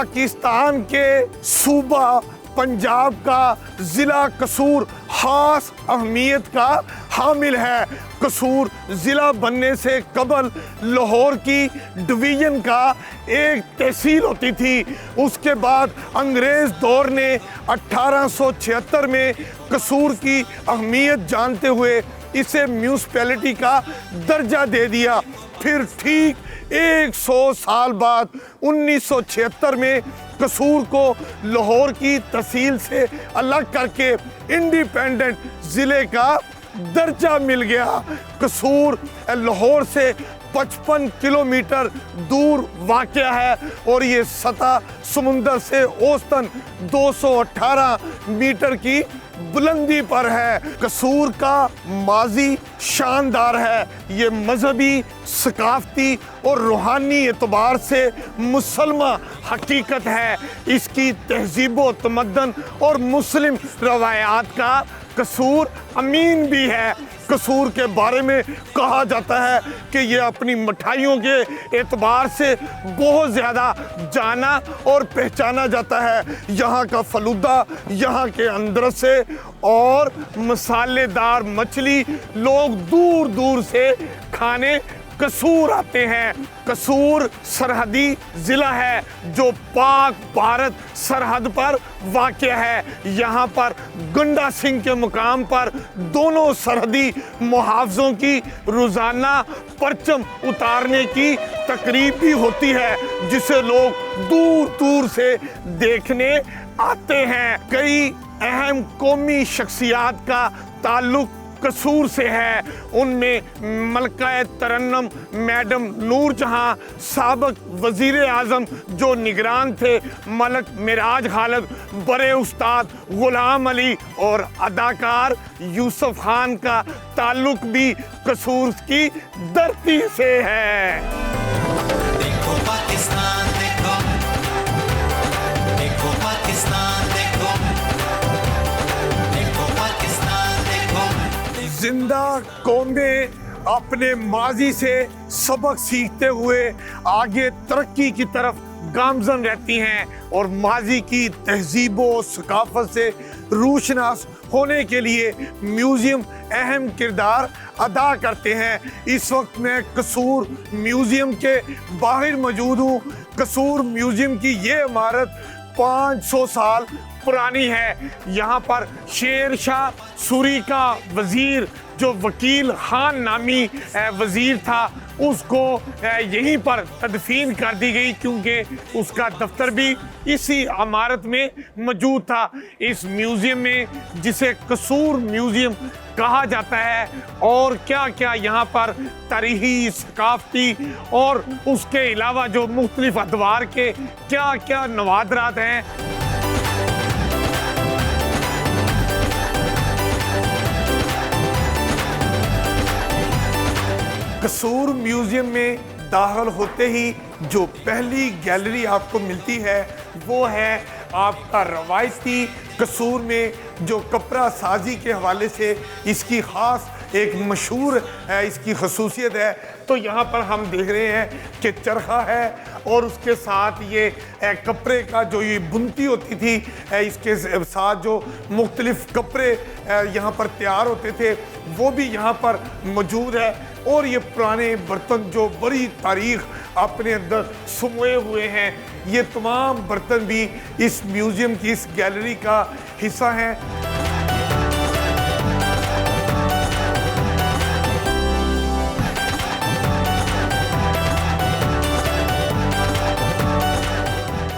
पाकिस्तान के सूबा पंजाब का ज़िला कसूर खास अहमियत का हामिल है। कसूर ज़िला बनने से कबल लाहौर की डिवीज़न का एक तहसील होती थी। उसके बाद अंग्रेज़ दौर ने 1876 में कसूर की अहमियत जानते हुए इसे म्यूनसिपैलिटी का दर्जा दे दिया। फिर ठीक 100 साल बाद 1976 में कसूर को लाहौर की तहसील से अलग करके इंडिपेंडेंट ज़िले का दर्जा मिल गया। कसूर लाहौर से 55 किलोमीटर दूर वाक़या है और ये सतह समुंदर से औसतन 218 मीटर की बुलंदी पर है। कसूर का माजी शानदार है। ये मजहबी, सकाफती और रूहानी एतबार से मुसलमान हकीकत है। इसकी तहजीब व तमद्दन और मुस्लिम रवायात का कसूर अमीन भी है। कसूर के बारे में कहा जाता है कि ये अपनी मिठाइयों के एतबार से बहुत ज़्यादा जाना और पहचाना जाता है। यहाँ का फलूदा, यहाँ के अंदर से और मसालेदार मछली लोग दूर दूर से खाने कसूर आते हैं। कसूर सरहदी ज़िला है जो पाक भारत सरहद पर वाक़या है। यहाँ पर गंडा सिंह के मुकाम पर दोनों सरहदी मुहाफ़ज़ों की रोज़ाना परचम उतारने की तकरीब भी होती है जिसे लोग दूर दूर से देखने आते हैं। कई अहम कौमी शख्सियात का ताल्लुक कसूर से है। उनमें मलका तरन्नुम मैडम नूर जहां, साबिक वज़ीर आज़म जो निगरान थे मलक मिराज खालिद, बड़े उस्ताद गुलाम अली और अदाकार यूसुफ खान का ताल्लुक भी कसूर की धरती से है। देखो पाकिस्तान देखो, देखो पाकिस्तान देखो, देखो पाकिस्तान देखो। जिंदा कौमें अपने माजी से सबक सीखते हुए आगे तरक्की की तरफ गामजन रहती हैं और माजी की तहजीब व सकाफत से रूशनास होने के लिए म्यूज़ियम अहम किरदार अदा करते हैं। इस वक्त मैं कसूर म्यूज़ियम के बाहर मौजूद हूँ। कसूर म्यूज़ियम की ये इमारत 500 साल पुरानी है। यहाँ पर शेर शाह सूरी का वज़ीर जो वकील खान नामी वज़ीर था उसको यहीं पर तदफीन कर दी गई क्योंकि उसका दफ्तर भी इसी इमारत में मौजूद था। इस म्यूज़ियम में जिसे कसूर म्यूज़ियम कहा जाता है और क्या क्या यहाँ पर तारीख़ी, सकाफ़ती और उसके अलावा जो मुख्तलिफ़ अदवार के क्या क्या नवादरात हैं। कसूर म्यूज़ियम में दाखिल होते ही जो पहली गैलरी आपको मिलती है वो है आपका रवायती कसूर में जो कपड़ा साजी के हवाले से इसकी ख़ास एक मशहूर इसकी खसूसियत है। तो यहाँ पर हम देख रहे हैं कि चरखा है और उसके साथ ये कपड़े का जो ये बुनती होती थी, इसके साथ जो मुख्तलिफ कपड़े यहाँ पर तैयार होते थे वो भी यहाँ पर मौजूद है। और ये पुराने बर्तन जो बड़ी तारीख अपने अंदर समोए हुए हैं, ये तमाम बर्तन भी इस म्यूज़ियम की इस गैलरी का हिस्सा हैं।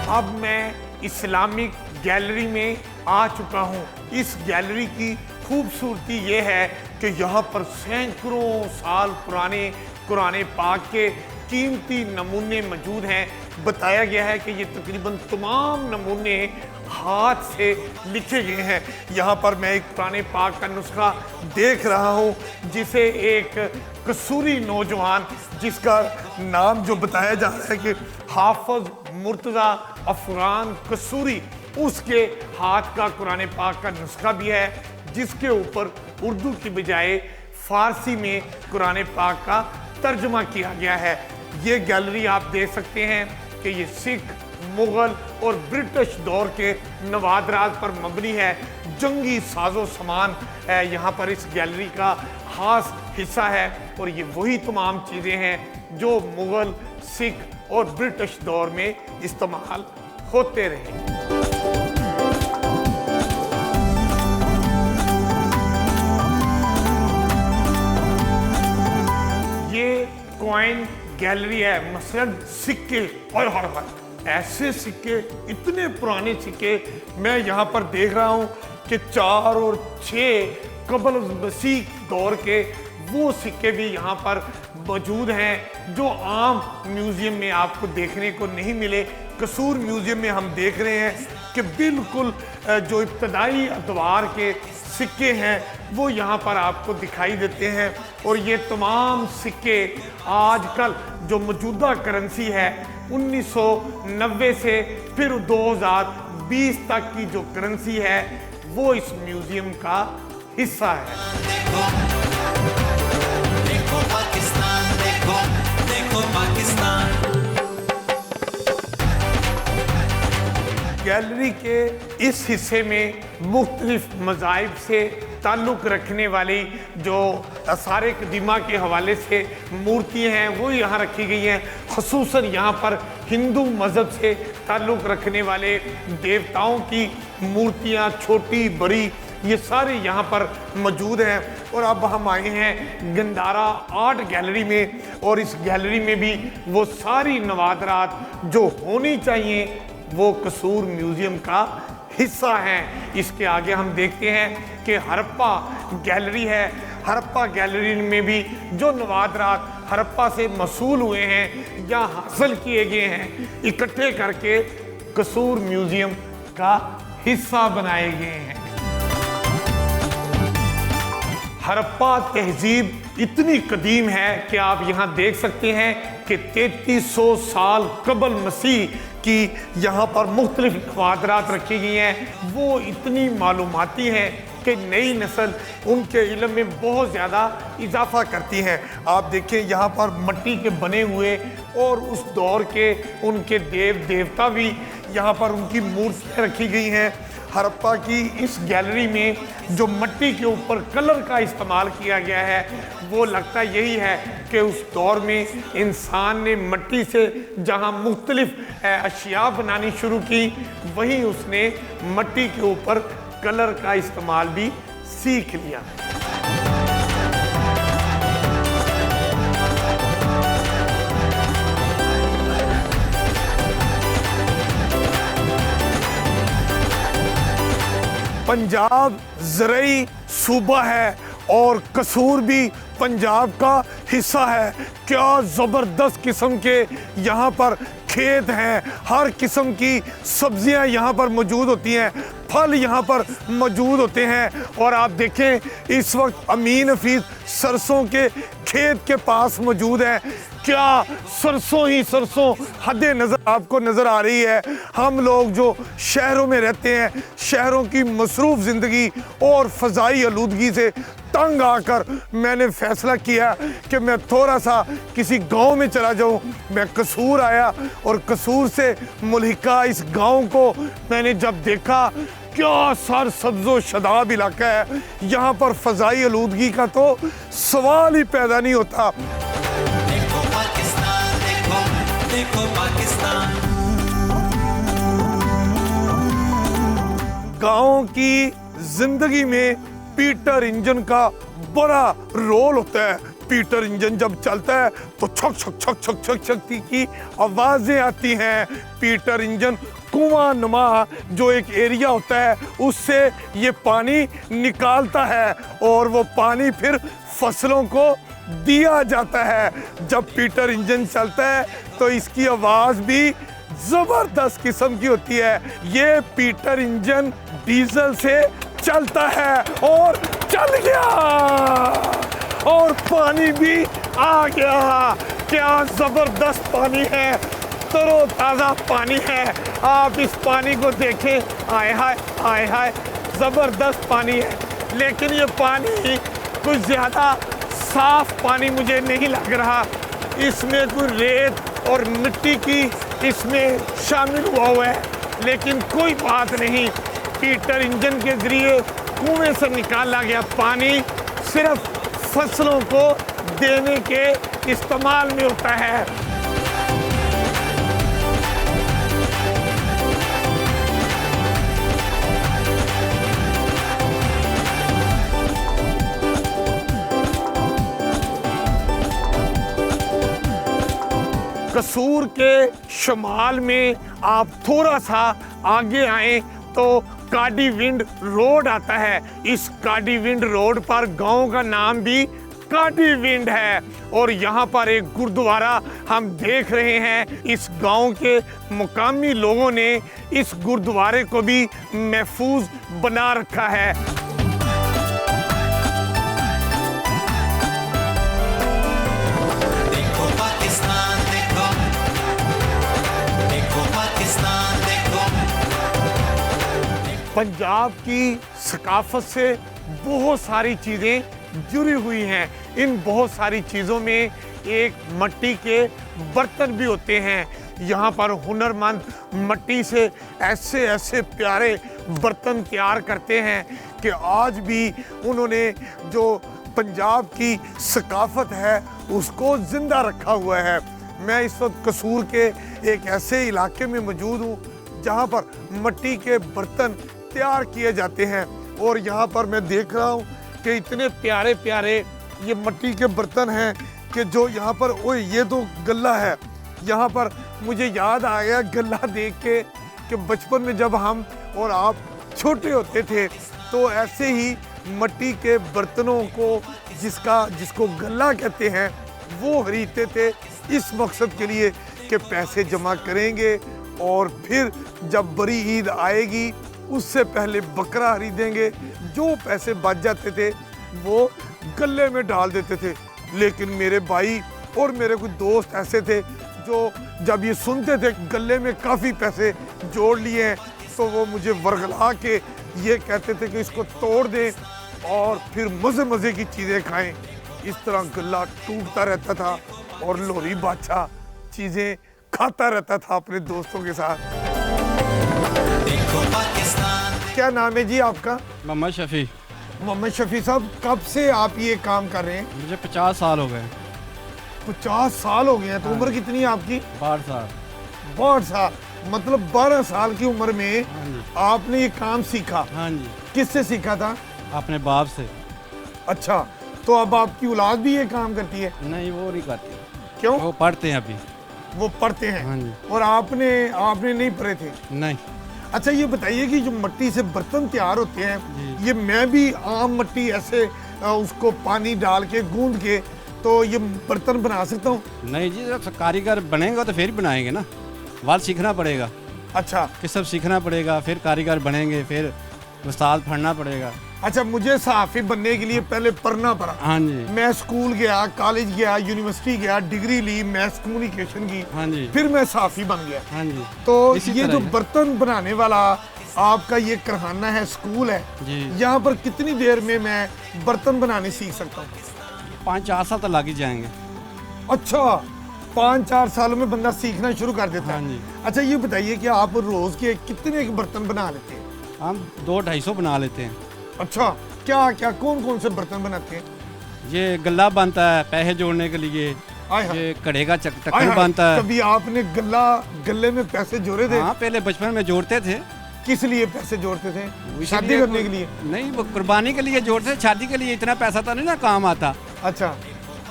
अब मैं इस्लामिक गैलरी में आ चुका हूँ। इस गैलरी की खूबसूरती ये है कि यहाँ पर सैकड़ों साल पुराने कुरान पाक के कीमती नमूने मौजूद हैं। बताया गया है कि ये तकरीबन तमाम नमूने हाथ से लिखे गए हैं। यहाँ पर मैं एक कुरान पाक का नुस्खा देख रहा हूँ जिसे एक कसूरी नौजवान जिसका नाम जो बताया जा रहा है कि हाफिज मुर्तज़ा अफगान कसूरी, उसके हाथ का कुरान पाक का नुस्खा भी है जिसके ऊपर उर्दू की बजाय फ़ारसी में कुरान पाक का तर्जुमा किया गया है। ये गैलरी आप देख सकते हैं कि ये सिख मुगल और ब्रिटिश दौर के नवादरात पर मबनी है। जंगी साजो सामान यहाँ पर इस गैलरी का खास हिस्सा है और ये वही तमाम चीज़ें हैं जो मुगल, सिख और ब्रिटिश दौर में इस्तेमाल होते रहे। ये कॉइन गैलरी है, मसलन सिक्के और हर ऐसे सिक्के, इतने पुराने सिक्के मैं यहाँ पर देख रहा हूँ कि 4 और 6 कबल मसीह दौर के वो सिक्के भी यहाँ पर मौजूद हैं जो आम म्यूज़ियम में आपको देखने को नहीं मिले। कसूर म्यूज़ियम में हम देख रहे हैं कि बिल्कुल जो इब्तदाई अदवार के सिक्के हैं वो यहाँ पर आपको दिखाई देते हैं और ये तमाम सिक्के आजकल जो मौजूदा करेंसी है 1990 से फिर 2020 तक की जो करेंसी है वो इस म्यूज़ियम का हिस्सा है। देखो पाकिस्तान, देखो देखो पाकिस्तान। गैलरी के इस हिस्से में मुख्तलिफ मज़ाहिब से ताल्लुक़ रखने वाली जो आसार कदीमा के हवाले से मूर्तियाँ हैं वो यहाँ रखी गई हैं। ख़ुसूसन यहाँ पर हिंदू मज़हब से ताल्लुक़ रखने वाले देवताओं की मूर्तियाँ छोटी बड़ी ये सारे यहाँ पर मौजूद हैं। और अब हम आए हैं गंदारा आर्ट गैलरी में और इस गैलरी में भी वो सारी नवादरात जो होनी चाहिए वो कसूर म्यूज़ियम का हिस्सा हैं। इसके आगे हम देखते हैं कि हड़प्पा गैलरी है। हड़प्पा गैलरी में भी जो नवादरात हड़प्पा से मसूल हुए हैं या हासिल किए गए हैं इकट्ठे करके कसूर म्यूज़ियम का हिस्सा बनाए गए हैं। हड़प्पा तहजीब इतनी कदीम है कि आप यहाँ देख सकते हैं कि 3300 साल कबल मसीह की यहाँ पर मुख्तलिफ नवादरात रखी गई हैं। वो इतनी मालूमाती हैं कि नई नस्ल उनके इल्म में बहुत ज़्यादा इजाफा करती हैं। आप देखें यहाँ पर मिट्टी के बने हुए और उस दौर के उनके देव देवता भी यहाँ पर उनकी मूर्तियाँ रखी गई हैं। हड़प्पा की इस गैलरी में जो मिट्टी के ऊपर कलर का इस्तेमाल किया गया है वो लगता यही है कि उस दौर में इंसान ने मिट्टी से जहाँ मुख्तलिफ अशिया बनानी शुरू की वहीं उसने मिट्टी के ऊपर कलर का इस्तेमाल भी सीख लिया। पंजाब ज़रई सूबा है और कसूर भी पंजाब का हिस्सा है। क्या ज़बरदस्त किस्म के यहाँ पर खेत हैं, हर किस्म की सब्जियाँ यहाँ पर मौजूद होती हैं, फल यहाँ पर मौजूद होते हैं। और आप देखें इस वक्त अमीन हफीज़ सरसों के खेत के पास मौजूद हैं। क्या सरसों ही सरसों हदे नज़र आपको नज़र आ रही है। हम लोग जो शहरों में रहते हैं, शहरों की मसरूफ़ ज़िंदगी और फ़ज़ाई आलूदगी से तंग आकर मैंने फ़ैसला किया कि मैं थोड़ा सा किसी गांव में चला जाऊं। मैं कसूर आया और कसूर से मुल्हिका इस गांव को मैंने जब देखा, क्या सर सब्ज़ो शदाब इलाका है। यहाँ पर फ़ज़ाई आलूदगी का तो सवाल ही पैदा नहीं होता। देखो पाकिस्तान, देखो देखो पाकिस्तान। गाँव की जिंदगी में पीटर इंजन का बड़ा रोल होता है। पीटर इंजन जब चलता है तो छक छक छक छक छक छक की आवाज़ें आती हैं। पीटर इंजन कुआं नुमा जो एक एरिया होता है उससे ये पानी निकालता है और वो पानी फिर फसलों को दिया जाता है। जब पीटर इंजन चलता है तो इसकी आवाज़ भी ज़बरदस्त किस्म की होती है। ये पीटर इंजन डीजल से चलता है और चल गया और पानी भी आ गया। क्या ज़बरदस्त पानी है, तरोताज़ा पानी है। आप इस पानी को देखें, आय हाय आय हाय, ज़बरदस्त पानी है। लेकिन ये पानी कुछ ज़्यादा साफ पानी मुझे नहीं लग रहा। इसमें कोई रेत और मिट्टी की इसमें शामिल हुआ है, लेकिन कोई बात नहीं। हीटर इंजन के जरिए कुएं से निकाला गया पानी सिर्फ फसलों को देने के इस्तेमाल में होता है। कसूर के शुमाल में आप थोड़ा सा आगे आए तो काडीविंड रोड आता है। इस काडीविंड रोड पर गांव का नाम भी काडीविंड है और यहाँ पर एक गुरुद्वारा हम देख रहे हैं। इस गांव के मुकामी लोगों ने इस गुरुद्वारे को भी महफूज बना रखा है। देखो पाकिस्तान देखो, देखो पाकिस्तान देखो। पंजाब की सकाफत से बहुत सारी चीज़ें जुड़ी हुई हैं। इन बहुत सारी चीज़ों में एक मिट्टी के बर्तन भी होते हैं। यहाँ पर हुनरमंद मिट्टी से ऐसे ऐसे प्यारे बर्तन तैयार करते हैं कि आज भी उन्होंने जो पंजाब की सकाफत है उसको ज़िंदा रखा हुआ है। मैं इस वक्त कसूर के एक ऐसे इलाके में मौजूद हूँ जहाँ पर मिट्टी के बर्तन तैयार किए जाते हैं और यहाँ पर मैं देख रहा हूँ कि इतने प्यारे प्यारे ये मिट्टी के बर्तन हैं कि जो यहाँ पर ओए ये तो गल्ला है। यहाँ पर मुझे याद आ गया गल्ला देख के कि बचपन में जब हम और आप छोटे होते थे तो ऐसे ही मिट्टी के बर्तनों को जिसको गल्ला कहते हैं वो खरीदते थे इस मकसद के लिए कि पैसे जमा करेंगे और फिर जब बड़ी ईद आएगी उससे पहले बकरा खरीदेंगे। जो पैसे बच जाते थे वो गल्ले में डाल देते थे। लेकिन मेरे भाई और मेरे कुछ दोस्त ऐसे थे जो जब ये सुनते थे गल्ले में काफ़ी पैसे जोड़ लिए हैं तो वो मुझे वर्गला के ये कहते थे कि इसको तोड़ दें और फिर मज़े मज़े की चीज़ें खाएं। इस तरह गल्ला टूटता रहता था और लोरी बादशाह चीज़ें खाता रहता था अपने दोस्तों के साथ। देखो पाकिस्तान। क्या नाम है जी आपका? मोहम्मद शफ़ी। मोहम्मद शफ़ी साहब, कब से आप ये काम कर रहे हैं? मुझे 50 साल हो गए। 50 साल हो गए हैं। तो उम्र कितनी है आपकी? 12 साल। 12 साल मतलब 12 साल की उम्र में हाँ जी। आपने ये काम सीखा। हाँ जी। किससे सीखा था? अपने बाप से। अच्छा, तो अब आपकी औलाद भी ये काम करती है? नहीं, वो नहीं करते। क्यों? वो पढ़ते हैं अभी। वो पढ़ते हैं। हाँ जी। और आपने नहीं पढ़े थे? नहीं। अच्छा, ये बताइए कि जो मिट्टी से बर्तन तैयार होते हैं जी। ये मैं भी आम मिट्टी ऐसे उसको पानी डाल के गूंद के तो ये बर्तन बना सकता हूँ? नहीं जी, जब कारीगर बनेगा तो फिर बनाएंगे ना। वाल सीखना पड़ेगा। अच्छा, कि सब सीखना पड़ेगा, फिर कारीगर बनेंगे, फिर उस्ताद पढ़ना पड़ेगा। अच्छा, मुझे सहाफ़ी बनने के लिए पहले पढ़ना पड़ा। हाँ जी। मैं स्कूल गया, कॉलेज गया, यूनिवर्सिटी गया, डिग्री ली, मैथ्स कम्युनिकेशन की। हाँ जी। फिर मैं सहाफ़ी बन गया। हाँ जी। तो इसी ये तरह जो ही है। बर्तन बनाने वाला आपका ये कारखाना है, स्कूल है, जी। यहाँ पर कितनी देर में मैं बर्तन बनाने सीख सकता हूँ? 5-4 साल तो लग ही जाएंगे। अच्छा, 5-4 सालों में बंदा सीखना शुरू कर देता हाँ है। जी। अच्छा, ये बताइए कि आप रोज के कितने के बर्तन बना लेते हैं? हम 200-250 बना लेते हैं। अच्छा, क्या क्या कौन कौन से बर्तन बनाते हैं? ये गल्ला बनता है पैसे जोड़ने के लिए। आय हाय। ये कड़े का आय ढक्कन हाय, बनता है। कभी आपने गले में पैसे जोड़े थे? हाँ, पहले बचपन में जोड़ते थे। किस लिए पैसे जोड़ते थे? इसीलिए शादी करने के लिए? नहीं, वो कुर्बानी के लिए जोड़ते थे। शादी के लिए इतना पैसा तो नहीं ना काम आता। अच्छा,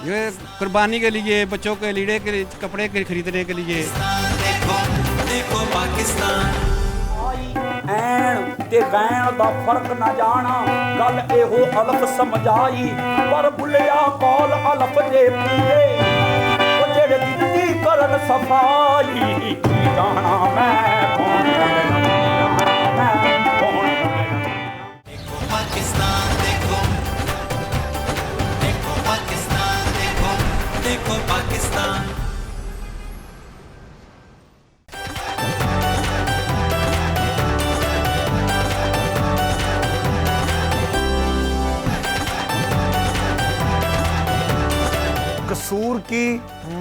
ये कुर्बानी के लिए, बच्चों के लीड़े के लिए, कपड़े के खरीदने के लिए। देखो देखो पाकिस्तान। ऐण ते वैण दा फर्क ना जाना, गल एहो अलफ समझाई, पर भुलिया कौल अलफ दे पीरे, ओ जेड़े दिल दी करन सफाई, की जाना मैं कौन मैं कौन। देखो पाकिस्तान देखो, देखो पाकिस्तान देखो, देखो पाकिस्तान। कसूर की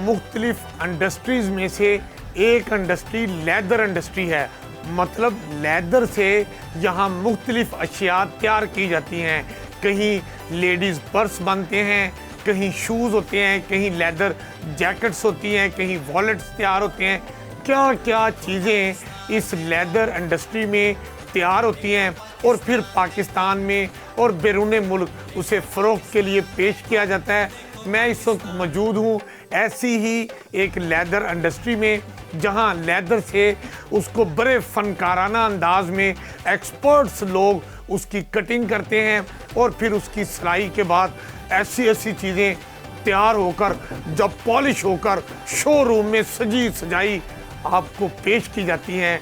मुख्तलिफ इंडस्ट्रीज़ में से एक इंडस्ट्री लेदर इंडस्ट्री है, मतलब लेदर से यहाँ मुख्तलिफ अशिया तैयार की जाती हैं। कहीं लेडीज़ पर्स बनते हैं, कहीं शूज़ होते हैं, कहीं लेदर जैकेट्स होती हैं, कहीं वॉलेट्स तैयार होते हैं। क्या क्या चीज़ें इस लेदर इंडस्ट्री में तैयार होती हैं और फिर पाकिस्तान में और बैरून मुल्क उसे फ़रोख्त के लिए पेश किया जाता है। मैं इस वक्त मौजूद हूँ ऐसी ही एक लेदर इंडस्ट्री में, जहाँ लेदर से उसको बड़े फनकाराना अंदाज में एक्सपर्ट्स लोग उसकी कटिंग करते हैं और फिर उसकी सिलाई के बाद ऐसी ऐसी चीज़ें तैयार होकर जब पॉलिश होकर शोरूम में सजी सजाई आपको पेश की जाती हैं,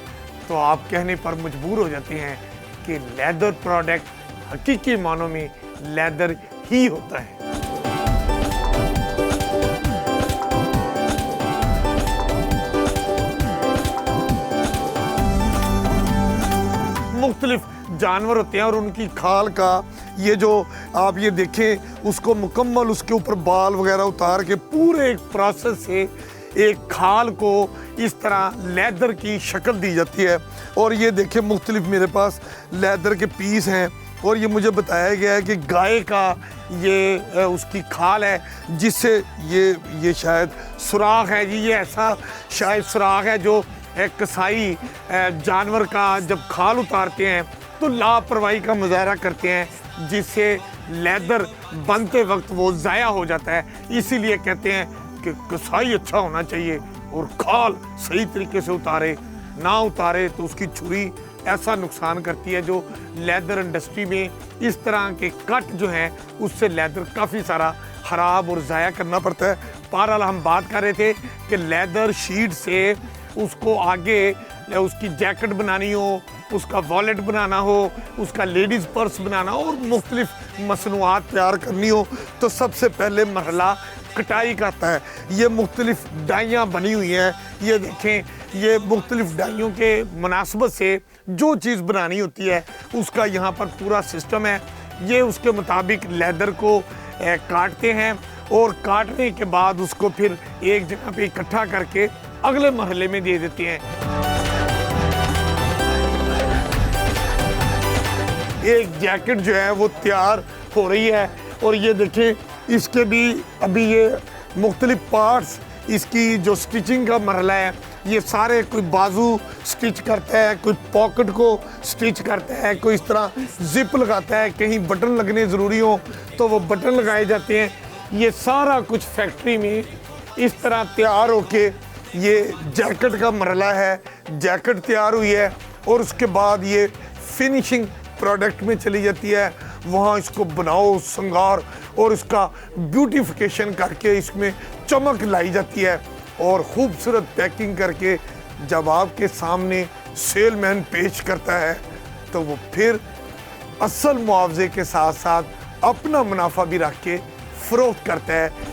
तो आप कहने पर मजबूर हो जाते हैं कि लेदर प्रोडक्ट हकीकी मानों में लेदर ही होता है। मुख्तलिफ जानवर होते हैं और उनकी खाल का ये जो आप ये देखें, उसको मुकम्मल उसके ऊपर बाल वगैरह उतार के पूरे एक प्रोसेस से एक खाल को इस तरह लेदर की शक्ल दी जाती है। और ये देखें मुख्तलिफ मेरे पास लेदर के पीस हैं और ये मुझे बताया गया है कि गाय का ये उसकी खाल है, जिससे ये शायद सुराख है जी, ये ऐसा शायद सुराख है जो एक कसाई जानवर का जब खाल उतारते हैं तो लापरवाही का मुजाहरा करते हैं, जिससे लेदर बनते वक्त वो ज़ाया हो जाता है। इसीलिए कहते हैं कि कसाई अच्छा होना चाहिए और खाल सही तरीके से उतारे, ना उतारे तो उसकी छुरी ऐसा नुकसान करती है। जो लेदर इंडस्ट्री में इस तरह के कट जो हैं उससे लेदर काफ़ी सारा ख़राब और ज़ाया करना पड़ता है। बहरहाल हम बात कर रहे थे कि लेदर शीट से उसको आगे उसकी जैकेट बनानी हो, उसका वॉलेट बनाना हो, उसका लेडीज़ पर्स बनाना हो और मुख्तलिफ मसनूआत तैयार करनी हो, तो सबसे पहले मरहला कटाई का आता है। ये मुख्तलिफ डाइयाँ बनी हुई हैं, ये देखें, ये मुख्तलिफ डाइयों के मुनासबत से जो चीज़ बनानी होती है उसका यहाँ पर पूरा सिस्टम है। ये उसके मुताबिक लेदर को काटते हैं और काटने के बाद उसको फिर एक जगह पे इकट्ठा करके अगले मरहले में दे देते हैं। एक जैकेट जो है वो तैयार हो रही है और ये देखें, इसके भी अभी ये मुख्तलिफ पार्ट्स, इसकी जो स्टिचिंग का मरहला है, ये सारे कोई बाजू स्टिच करता है, कोई पॉकेट को स्टिच करता है, कोई इस तरह जिप लगाता है, कहीं बटन लगने ज़रूरी हो तो वो बटन लगाए जाते हैं। ये सारा कुछ फैक्ट्री में इस तरह तैयार होके ये जैकेट का मरहला है, जैकेट तैयार हुई है और उसके बाद ये फिनिशिंग प्रोडक्ट में चली जाती है। वहाँ इसको बनाओ, श्रृंगार और इसका ब्यूटिफिकेशन करके इसमें चमक लाई जाती है और खूबसूरत पैकिंग करके जब आपके सामने सेलमैन पेश करता है तो वो फिर असल मुआवजे के साथ साथ अपना मुनाफा भी रख के फरोख्त करता है।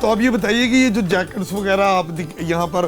तो अब ये बताइए कि ये जो जैकेट्स वगैरह आप यहाँ पर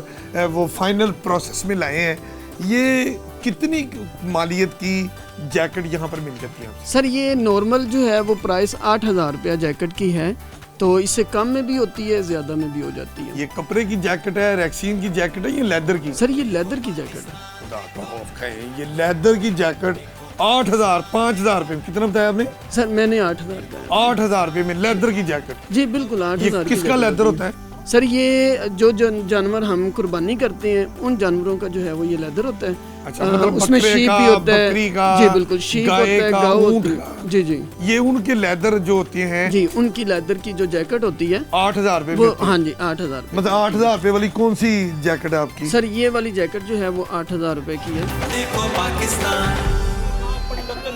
वो फाइनल प्रोसेस में लाए हैं, ये कितनी मालियत की जैकेट यहाँ पर मिल जाती है? सर ये नॉर्मल जो है वो प्राइस 8,000 रुपया जैकेट की है, तो इससे कम में भी होती है, ज़्यादा में भी हो जाती है। ये कपड़े की जैकेट है, रैक्सीन की जैकेट है, ये लेदर की? सर ये लेदर की जैकेट है। खुदा का खौफ है, ये लेदर की जैकेट 8,000 5,000 रुपये, कितना बताया आपने? सर मैंने 8,000 का। 8,000 रुपये में लेदर की जैकेट? जी बिल्कुल 8,000। किसका लेदर होता है? सर ये जो जानवर हम कुर्बानी करते हैं उन जानवरों का जो है वो ये लेदर होता है। अच्छा, मतलब उसमें शीप भी होता है, बकरी का, जी बिल्कुल, शीप होता है, गाय होती है, जी जी, ये उनके लेदर जो होती हैं जी, उनकी लेदर की जो जैकेट होती है 8,000 रुपये वो, हाँ जी 8,000। मतलब 8,000 रुपये वाली कौन सी जैकेट है आपकी? सर ये वाली जैकेट जो है वो 8,000 रुपए की है। देखो पाकिस्तान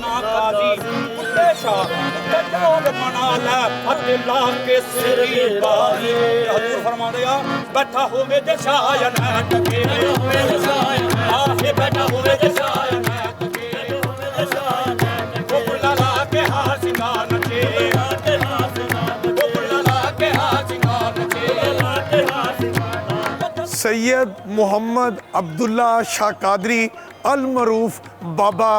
ना काजी बुल्ले शाह कजोग मना ले फतेह ला के सिरी बाजी। हजूर फरमा दिया बैठा हो मेरे शायन है टके हुए शायन आहे बैठा हो मेरे शायन है टके हुए शायन वो बुल्ला ला के हार सिंगार नचे वो बुल्ला ला के हार सिंगार नचे। सैयद मोहम्मद अब्दुल्ला शाह कादरी अल-मरूफ बाबा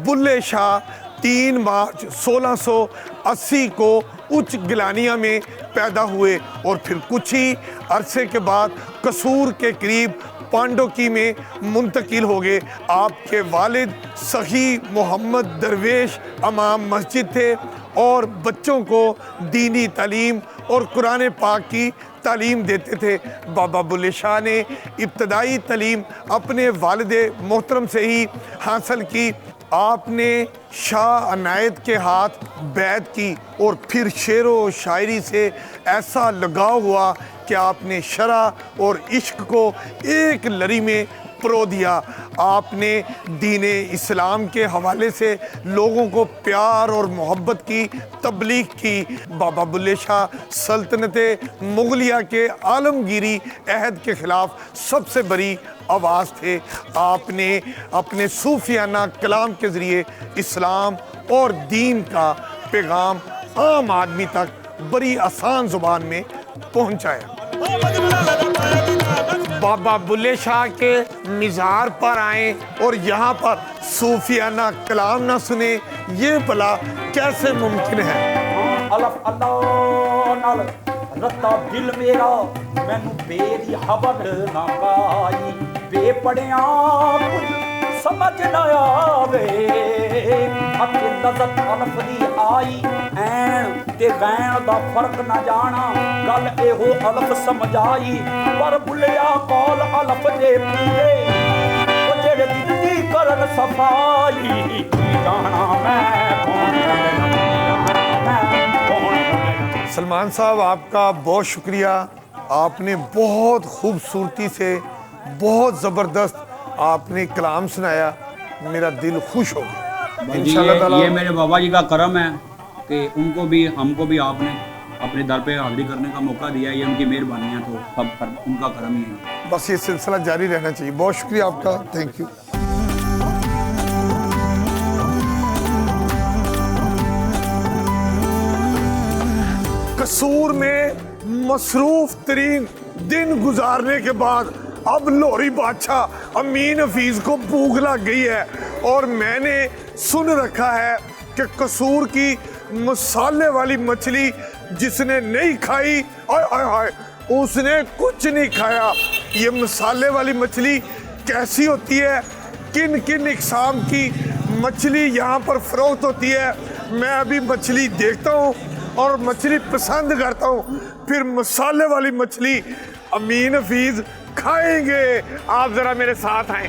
बुल्ले शाह 3 मार्च 1680 को उच्च गिलानिया में पैदा हुए और फिर कुछ ही अरसे के बाद कसूर के करीब पांडोकी में मुंतकिल हो गए। आपके वालिद सही मोहम्मद दरवेश इमाम मस्जिद थे और बच्चों को दीनी तालीम और कुरान पाक की तालीम देते थे। बाबा बुल्ले शाह ने इब्तदाई तालीम अपने वालिद मोहतरम से ही हासिल की। आपने शाह अनायत के हाथ बैत की और फिर शेर व शायरी से ऐसा लगाव हुआ कि आपने शरा और इश्क को एक लड़ी में परो दिया। आपने दीने इस्लाम के हवाले से लोगों को प्यार और मोहब्बत की तबलीग की। बाबा बुल्ले शाह सल्तनत मुगलिया के आलमगीरी अहद के ख़िलाफ़ सबसे बड़ी आवाज़ थे। आपने अपने सूफियाना कलाम के ज़रिए इस्लाम और दीन का पैगाम आम आदमी तक बड़ी आसान ज़ुबान में पहुँचाया। बाबा बुल्ले शाह के मिज़ार पर आए और यहाँ पर सूफियाना कलाम ना सुने, ये भला कैसे मुमकिन है। अलफ अल्लाह नाल रत्ता दिल मेरा मैनू बेदी हबद ना पाई, बेपड़िया कुछ समझ ना आवे, अते लज़त अलफ दी आई ऐन ते गैन दा फर्क ना जाना, गल एहो अलफ समझ आई, पर बुलिया कौल अलफ दे पूरे, ओ जेड़े दिल दी करन सफाई, जाना मैं कौन सलमान साहब, आपका बहुत शुक्रिया। आपने बहुत खूबसूरती से, बहुत ज़बरदस्त आपने कलाम सुनाया, मेरा दिल खुश हो गया। इंशाअल्लाह ये मेरे बाबा जी का करम है कि उनको भी हमको भी आपने अपने दर पे हाजिरी करने का मौका दिया, ये उनकी मेहरबानी है, तो सब उनका करम ही है। बस ये सिलसिला जारी रहना चाहिए। बहुत शुक्रिया आपका, थैंक यू। कसूर में मसरूफ तरीन दिन गुजारने के बाद अब लोहरी बादशाह अमीन हफीज को भूख लग गई है और मैंने सुन रखा है कि कसूर की मसाले वाली मछली जिसने नहीं खाई, आय आय आय, उसने कुछ नहीं खाया। ये मसाले वाली मछली कैसी होती है, किन किन इकसाम की मछली यहाँ पर फरोख्त होती है, मैं अभी मछली देखता हूँ और मछली पसंद करता हूँ, फिर मसाले वाली मछली अमीन हफीज खाएंगे। आप जरा मेरे साथ आए।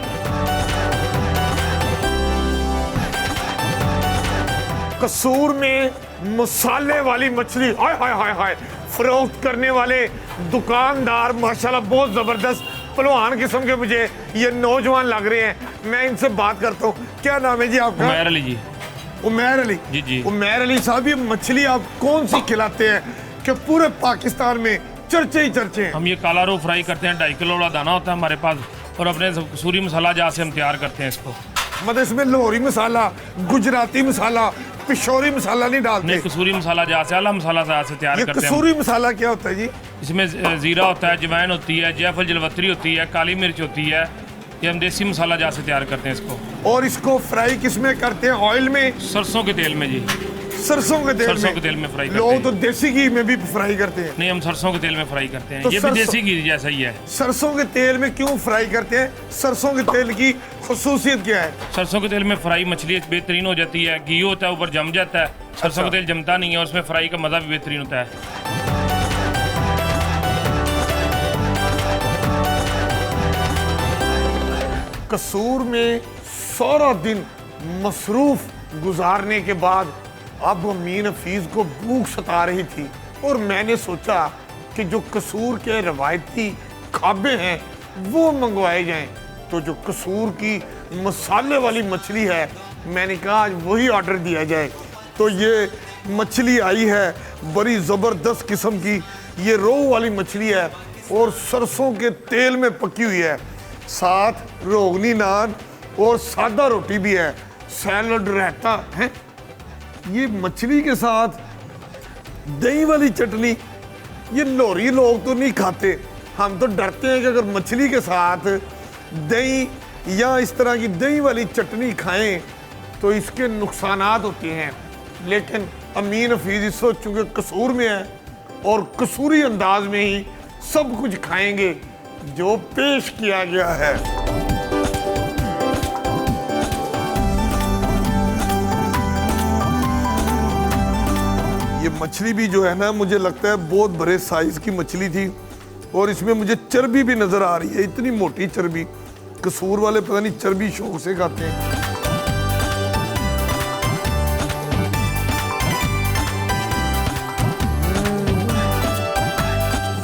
कसूर में मसाले वाली मछली, हाय हाय हाय हाय, फरोख्त करने वाले दुकानदार माशाल्लाह बहुत जबरदस्त पहलवान किस्म के मुझे ये नौजवान लग रहे हैं। मैं इनसे बात करता हूँ। क्या नाम है जी आपका? उमैर अली जी। उमैर अली जी जी। उमैर अली साहब, ये मछली आप कौन सी खिलाते हैं कि पूरे पाकिस्तान में चर्चे ही चर्चे हैं? हम ये काला रो फ्राई करते हैं, 2.5 किलो वाला दाना होता है हमारे पास, और अपने कसूरी मसाला जहाँ से हम तैयार करते हैं इसको। मतलब इसमें लोहरी मसाला, गुजराती मसाला, पिशोरी मसाला नहीं डालते? नहीं, कसूरी मसाला जहाँ से, आला मसाला जहाँ से तैयार ये करते हैं। कसूरी मसाला क्या होता है जी? इसमें जीरा होता है, जवैन होती है, जायफल जलवत्री होती है, काली मिर्च होती है। ये हम देसी मसाला जहाँ से तैयार करते हैं इसको। और इसको फ्राई किस में करते हैं? ऑयल में? सरसों के तेल में जी। सरसों के तेल में? सरसों के तेल में फ्राई करते लोग हैं। तो देसी घी में भी फ्राई करते हैं। नहीं, हम सरसों के तेल में फ्राई करते हैं। तो ये भी देसी घी जैसा ही है। सरसों के तेल में क्यों फ्राई करते हैं? सरसों के तेल की खुसूसियत क्या है? सरसों के तेल में फ्राई मछली बेहतरीन हो जाती है, घी होता है ऊपर जम जाता है। सरसों का तेल जमता नहीं है, और उसमें फ्राई का मज़ा भी बेहतरीन होता है। कसूर में सारा दिन मसरूफ गुजारने के बाद अब अमीन हफीज को भूख सता रही थी और मैंने सोचा कि जो कसूर के रवायती खाबे हैं वो मंगवाए जाएं। तो जो कसूर की मसाले वाली मछली है, मैंने कहा आज वही ऑर्डर दिया जाए। तो ये मछली आई है बड़ी ज़बरदस्त किस्म की, ये रोहू वाली मछली है और सरसों के तेल में पकी हुई है, साथ रोगनी नान और सादा रोटी भी है, सैलड रहता है। ये मछली के साथ दही वाली चटनी, ये लोहरी लोग तो नहीं खाते, हम तो डरते हैं कि अगर मछली के साथ दही या इस तरह की दही वाली चटनी खाएं तो इसके नुकसानात होते हैं। लेकिन अमीन हफीज इस वक्त चूंकि कसूर में है और कसूरी अंदाज में ही सब कुछ खाएंगे जो पेश किया गया है। ये मछली भी जो है ना, मुझे लगता है बहुत बड़े साइज की मछली थी और इसमें मुझे चर्बी भी नजर आ रही है, इतनी मोटी चर्बी। कसूर वाले पता नहीं चर्बी शौक से खाते हैं।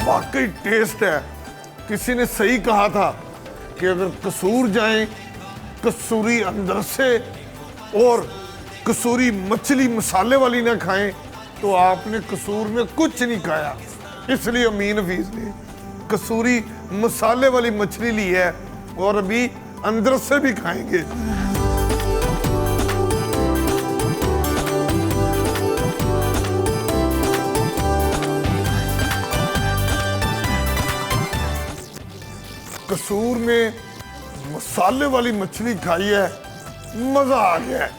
वाकई टेस्ट है। किसी ने सही कहा था कि अगर कसूर जाएं कसूरी अंदर से और कसूरी मछली मसाले वाली ना खाएं तो आपने कसूर में कुछ नहीं खाया। इसलिए अमीन हफीज ने कसूरी मसाले वाली मछली ली है और अभी अंदर से भी खाएंगे। कसूर में मसाले वाली मछली खाई है, मजा आ गया है।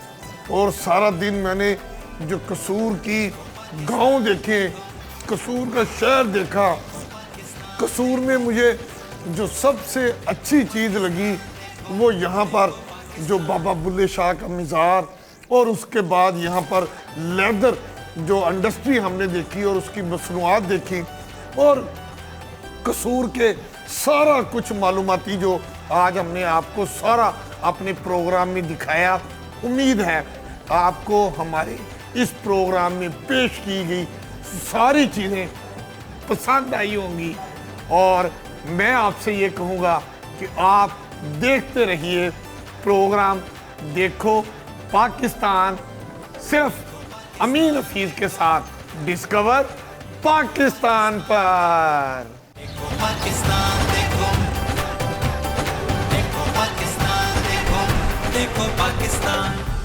और सारा दिन मैंने जो कसूर की गांव देखे, कसूर का शहर देखा। कसूर में मुझे जो सबसे अच्छी चीज़ लगी वो यहाँ पर जो बाबा बुल्ले शाह का मज़ार और उसके बाद यहाँ पर लेदर जो इंडस्ट्री हमने देखी और उसकी मसनूआत देखी और कसूर के सारा कुछ मालूमाती जो आज हमने आपको सारा अपने प्रोग्राम में दिखाया। उम्मीद है आपको हमारे इस प्रोग्राम में पेश की गई सारी चीज़ें पसंद आई होंगी और मैं आपसे ये कहूँगा कि आप देखते रहिए प्रोग्राम देखो पाकिस्तान, सिर्फ अमीन हफीज के साथ डिस्कवर पाकिस्तान पर। पाकिस्तान देखो, देखो पाकिस्तान देखो, देखो पाकिस्तान।